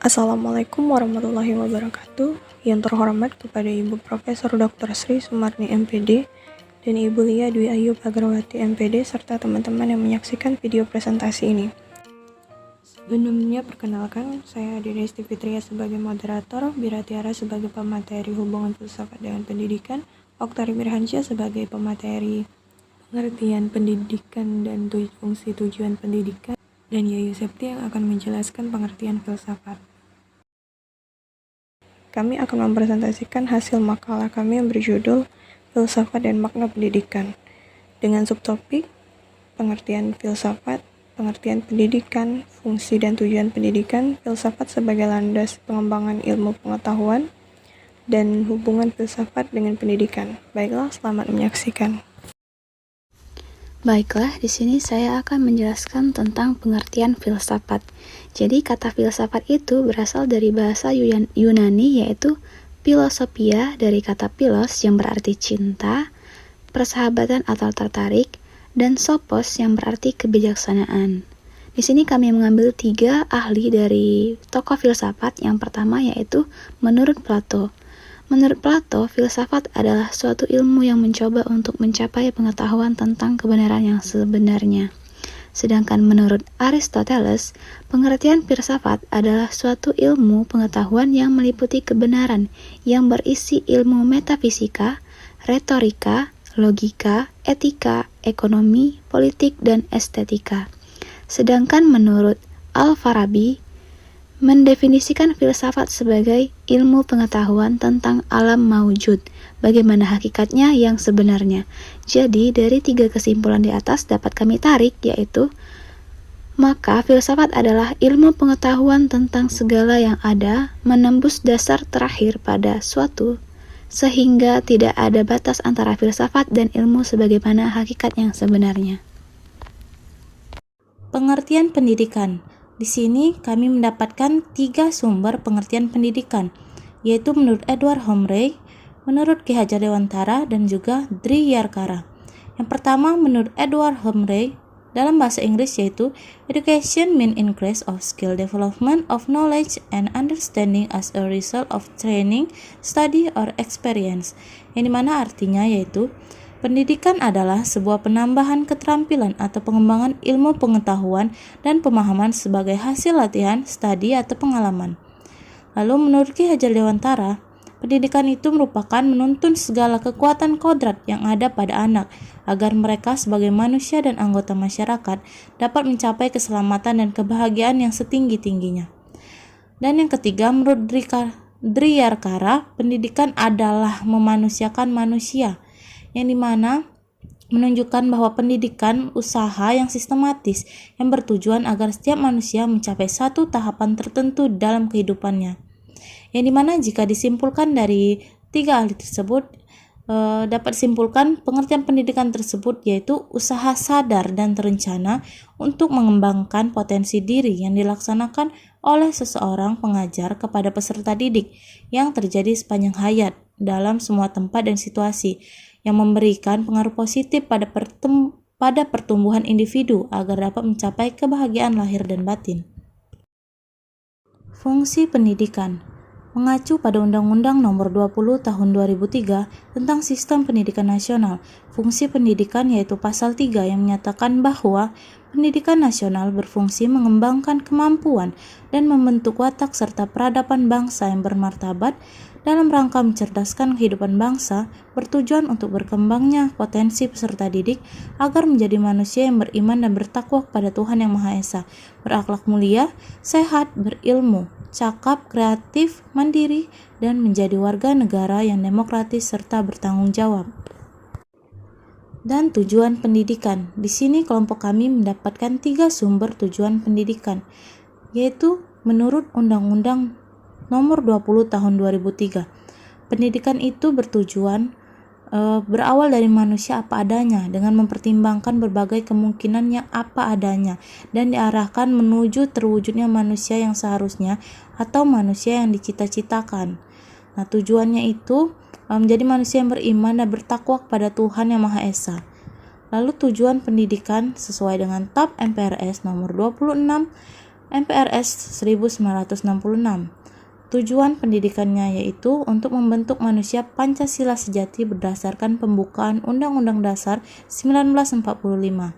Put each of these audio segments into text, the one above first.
Assalamualaikum warahmatullahi wabarakatuh. Yang terhormat kepada Ibu Profesor Dr. Sri Sumarni MPD dan Ibu Lia Dwi Ayu Pagrawati MPD serta teman-teman yang menyaksikan video presentasi ini. Sebelumnya perkenalkan, saya Desti Fitria sebagai moderator, Bira Tiara sebagai pemateri hubungan filsafat dengan pendidikan, Oktari Mirhansyah sebagai pemateri pengertian pendidikan dan fungsi tujuan pendidikan, dan Yayu Septi yang akan menjelaskan pengertian filsafat. Kami akan mempresentasikan hasil makalah kami yang berjudul Filsafat dan Makna Pendidikan dengan subtopik pengertian filsafat, pengertian pendidikan, fungsi dan tujuan pendidikan, filsafat sebagai landas pengembangan ilmu pengetahuan, dan hubungan filsafat dengan pendidikan. Baiklah, selamat menyaksikan. Baiklah, di sini saya akan menjelaskan tentang pengertian filsafat. Jadi, kata filsafat itu berasal dari bahasa Yunani, yaitu philosophia, dari kata philos yang berarti cinta, persahabatan atau tertarik, dan sophos yang berarti kebijaksanaan. Di sini kami mengambil 3 ahli dari tokoh filsafat. Yang pertama yaitu menurut Plato. Menurut Plato, filsafat adalah suatu ilmu yang mencoba untuk mencapai pengetahuan tentang kebenaran yang sebenarnya. Sedangkan menurut Aristoteles, pengertian filsafat adalah suatu ilmu pengetahuan yang meliputi kebenaran yang berisi ilmu metafisika, retorika, logika, etika, ekonomi, politik, dan estetika. Sedangkan menurut Al-Farabi, mendefinisikan filsafat sebagai ilmu pengetahuan tentang alam maujud, bagaimana hakikatnya yang sebenarnya. Jadi, dari 3 kesimpulan di atas dapat kami tarik, yaitu maka filsafat adalah ilmu pengetahuan tentang segala yang ada, menembus dasar terakhir pada suatu, sehingga tidak ada batas antara filsafat dan ilmu sebagaimana hakikat yang sebenarnya. Pengertian pendidikan. Di sini kami mendapatkan 3 sumber pengertian pendidikan, yaitu menurut Edward Homrey, menurut Ki Hajar Dewantara, dan juga Dri Yarkara. Yang pertama menurut Edward Homrey, dalam bahasa Inggris yaitu Education means increase of skill development of knowledge and understanding as a result of training, study, or experience, yang dimana artinya yaitu pendidikan adalah sebuah penambahan keterampilan atau pengembangan ilmu pengetahuan dan pemahaman sebagai hasil latihan, studi, atau pengalaman. Lalu menurut Ki Hajar Dewantara, pendidikan itu merupakan menuntun segala kekuatan kodrat yang ada pada anak agar mereka sebagai manusia dan anggota masyarakat dapat mencapai keselamatan dan kebahagiaan yang setinggi-tingginya. Dan yang ketiga menurut Dri Yarkara, pendidikan adalah memanusiakan manusia, yang dimana menunjukkan bahwa pendidikan usaha yang sistematis yang bertujuan agar setiap manusia mencapai satu tahapan tertentu dalam kehidupannya, yang dimana jika disimpulkan dari 3 ahli tersebut dapat disimpulkan pengertian pendidikan tersebut yaitu usaha sadar dan terencana untuk mengembangkan potensi diri yang dilaksanakan oleh seseorang pengajar kepada peserta didik yang terjadi sepanjang hayat dalam semua tempat dan situasi, yang memberikan pengaruh positif pada pertumbuhan individu agar dapat mencapai kebahagiaan lahir dan batin. Fungsi pendidikan. Mengacu pada Undang-Undang Nomor 20 Tahun 2003 tentang Sistem Pendidikan Nasional, fungsi pendidikan yaitu pasal 3 yang menyatakan bahwa pendidikan nasional berfungsi mengembangkan kemampuan dan membentuk watak serta peradaban bangsa yang bermartabat dalam rangka mencerdaskan kehidupan bangsa, bertujuan untuk berkembangnya potensi peserta didik agar menjadi manusia yang beriman dan bertakwa kepada Tuhan Yang Maha Esa, berakhlak mulia, sehat, berilmu, cakap, kreatif, mandiri, dan menjadi warga negara yang demokratis serta bertanggung jawab. Dan tujuan pendidikan. Di sini kelompok kami mendapatkan 3 sumber tujuan pendidikan, yaitu menurut Undang-Undang Nomor 20 Tahun 2003. Pendidikan itu bertujuan berawal dari manusia apa adanya dengan mempertimbangkan berbagai kemungkinan yang apa adanya dan diarahkan menuju terwujudnya manusia yang seharusnya atau manusia yang dicita-citakan. Nah, tujuannya itu menjadi manusia yang beriman dan bertakwa kepada Tuhan Yang Maha Esa. Lalu tujuan pendidikan sesuai dengan TAP MPRS nomor 26 MPRS 1966. Tujuan pendidikannya yaitu untuk membentuk manusia Pancasila sejati berdasarkan pembukaan Undang-Undang Dasar 1945.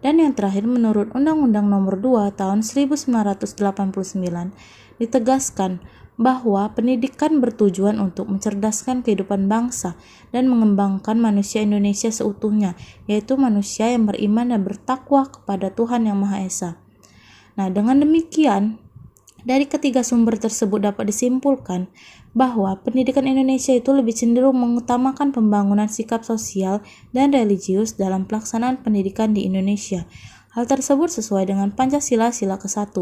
Dan yang terakhir, menurut Undang-Undang Nomor 2 Tahun 1989 ditegaskan bahwa pendidikan bertujuan untuk mencerdaskan kehidupan bangsa dan mengembangkan manusia Indonesia seutuhnya, yaitu manusia yang beriman dan bertakwa kepada Tuhan Yang Maha Esa. Nah, dengan demikian, dari ketiga sumber tersebut dapat disimpulkan bahwa pendidikan Indonesia itu lebih cenderung mengutamakan pembangunan sikap sosial dan religius dalam pelaksanaan pendidikan di Indonesia. Hal tersebut sesuai dengan Pancasila sila ke-1,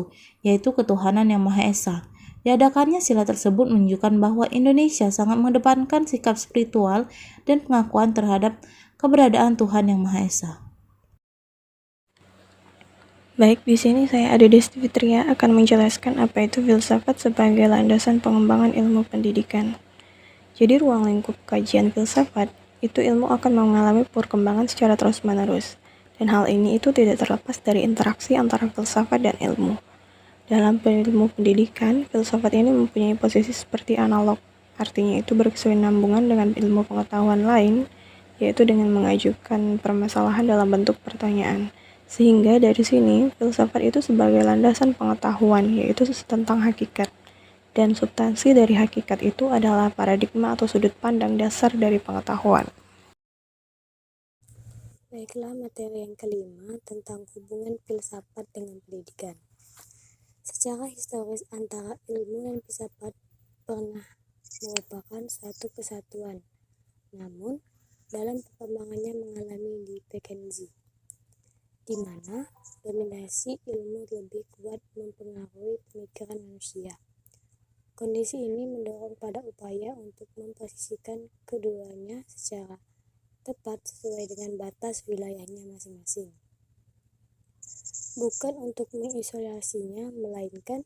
yaitu ketuhanan Yang Maha Esa. Diadakannya sila tersebut menunjukkan bahwa Indonesia sangat mengedepankan sikap spiritual dan pengakuan terhadap keberadaan Tuhan Yang Maha Esa. Baik, di sini saya Desti Fitria akan menjelaskan apa itu filsafat sebagai landasan pengembangan ilmu pendidikan. Jadi ruang lingkup kajian filsafat itu ilmu akan mengalami perkembangan secara terus-menerus, dan hal ini itu tidak terlepas dari interaksi antara filsafat dan ilmu. Dalam ilmu pendidikan, filsafat ini mempunyai posisi seperti analog, artinya itu berkesinambungan dengan ilmu pengetahuan lain, yaitu dengan mengajukan permasalahan dalam bentuk pertanyaan. Sehingga dari sini, filsafat itu sebagai landasan pengetahuan, yaitu tentang hakikat. Dan substansi dari hakikat itu adalah paradigma atau sudut pandang dasar dari pengetahuan. Baiklah, materi yang kelima tentang hubungan filsafat dengan pendidikan. Secara historis antara ilmu dan filsafat pernah merupakan suatu kesatuan, namun dalam perkembangannya mengalami divergensi, di mana dominasi ilmu lebih kuat mempengaruhi pemikiran manusia. Kondisi ini mendorong pada upaya untuk memposisikan keduanya secara tepat sesuai dengan batas wilayahnya masing-masing. Bukan untuk mengisolasinya, melainkan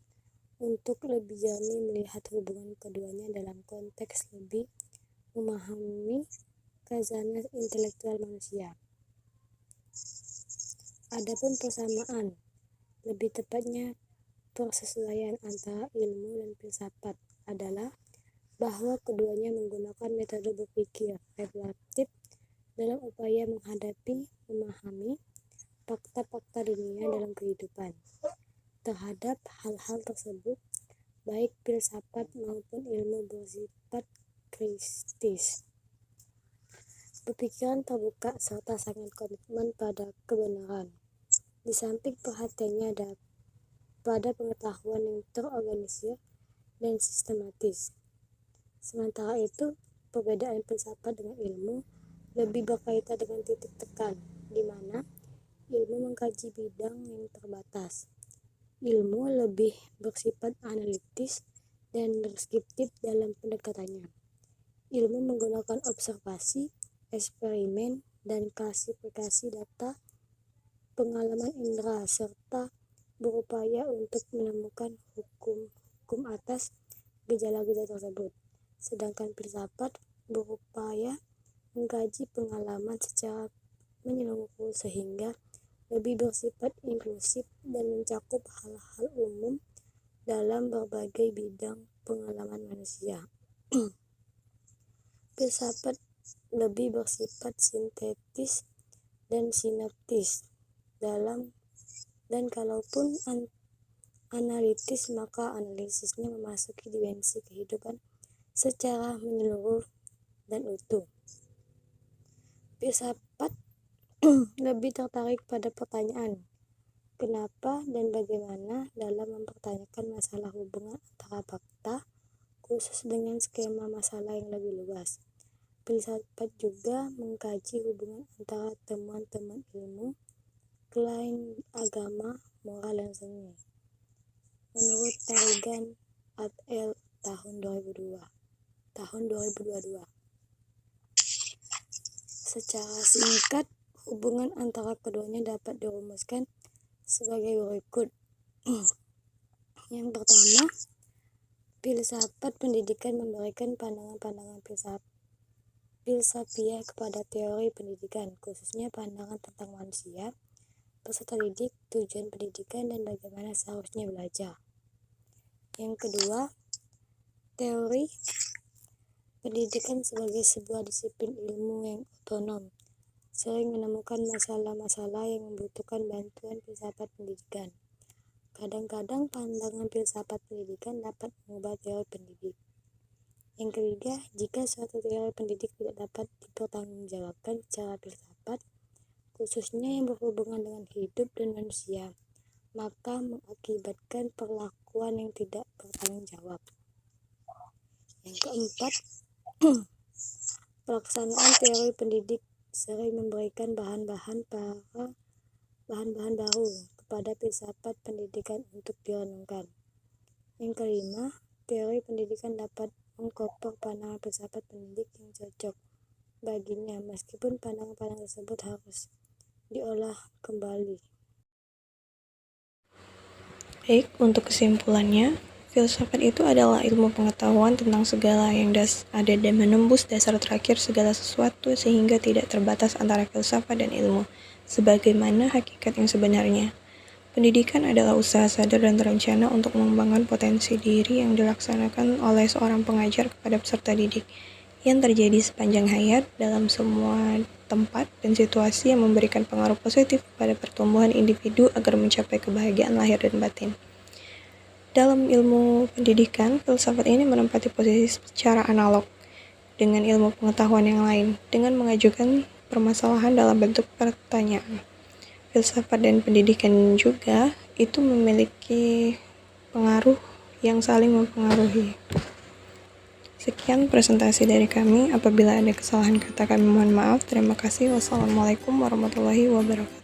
untuk lebih jernih melihat hubungan keduanya dalam konteks lebih memahami khazanah intelektual manusia. Adapun persamaan, lebih tepatnya persesuaian antara ilmu dan filsafat adalah bahwa keduanya menggunakan metode berpikir reflektif dalam upaya menghadapi, memahami fakta-fakta dunia dalam kehidupan. Terhadap hal-hal tersebut, baik filsafat maupun ilmu bersifat kritis. Berpikiran terbuka serta sangat komitmen pada kebenaran. Di samping perhatiannya ada pada pengetahuan yang terorganisir dan sistematis. Sementara itu, perbedaan filsafat dengan ilmu lebih berkaitan dengan titik tekan, di mana ilmu mengkaji bidang yang terbatas. Ilmu lebih bersifat analitis dan deskriptif dalam pendekatannya. Ilmu menggunakan observasi, eksperimen, dan klasifikasi data, pengalaman indera, serta berupaya untuk menemukan hukum atas gejala-gejala tersebut. Sedangkan filsafat berupaya mengkaji pengalaman secara menyeluruh sehingga lebih bersifat inklusif dan mencakup hal-hal umum dalam berbagai bidang pengalaman manusia. Filsafat lebih bersifat sintetis dan sinoptis dan kalaupun analitis, maka analisisnya memasuki dimensi kehidupan secara menyeluruh dan utuh. Filsafat lebih tertarik pada pertanyaan kenapa dan bagaimana dalam mempertanyakan masalah hubungan antara fakta, khusus dengan skema masalah yang lebih luas. Filsafat juga mengkaji hubungan antara temuan-temuan ilmu, klaim agama, moral, dan seni. Menurut Tarigan et al. tahun 2022. Secara singkat, hubungan antara keduanya dapat dirumuskan sebagai berikut. Yang pertama, filsafat pendidikan memberikan pandangan-pandangan filsafiah kepada teori pendidikan, khususnya pandangan tentang manusia, peserta didik, tujuan pendidikan, dan bagaimana seharusnya belajar. Yang kedua, teori pendidikan sebagai sebuah disiplin ilmu yang otonom, sering menemukan masalah-masalah yang membutuhkan bantuan filsafat pendidikan. Kadang-kadang pandangan filsafat pendidikan dapat mengubah teori pendidik. Yang ketiga, jika suatu teori pendidik tidak dapat dipertanggungjawabkan secara filsafat, khususnya yang berhubungan dengan hidup dan manusia, maka mengakibatkan perlakuan yang tidak bertanggung jawab. Yang keempat, pelaksanaan teori pendidik sering memberikan bahan-bahan baru kepada filsafat pendidikan untuk direnungkan. Yang kelima, teori pendidikan dapat mengkoper pandangan filsafat pendidik yang cocok baginya, meskipun pandangan-pandangan tersebut harus diolah kembali. Baik, untuk kesimpulannya, filsafat itu adalah ilmu pengetahuan tentang segala yang ada dan menembus dasar terakhir segala sesuatu sehingga tidak terbatas antara filsafat dan ilmu, sebagaimana hakikat yang sebenarnya. Pendidikan adalah usaha sadar dan terencana untuk mengembangkan potensi diri yang dilaksanakan oleh seorang pengajar kepada peserta didik, yang terjadi sepanjang hayat dalam semua tempat dan situasi yang memberikan pengaruh positif pada pertumbuhan individu agar mencapai kebahagiaan lahir dan batin. Dalam ilmu pendidikan, filsafat ini menempati posisi secara analog dengan ilmu pengetahuan yang lain, dengan mengajukan permasalahan dalam bentuk pertanyaan. Filsafat dan pendidikan juga itu memiliki pengaruh yang saling mempengaruhi. Sekian presentasi dari kami. Apabila ada kesalahan kata kami mohon maaf. Terima kasih. Wassalamualaikum warahmatullahi wabarakatuh.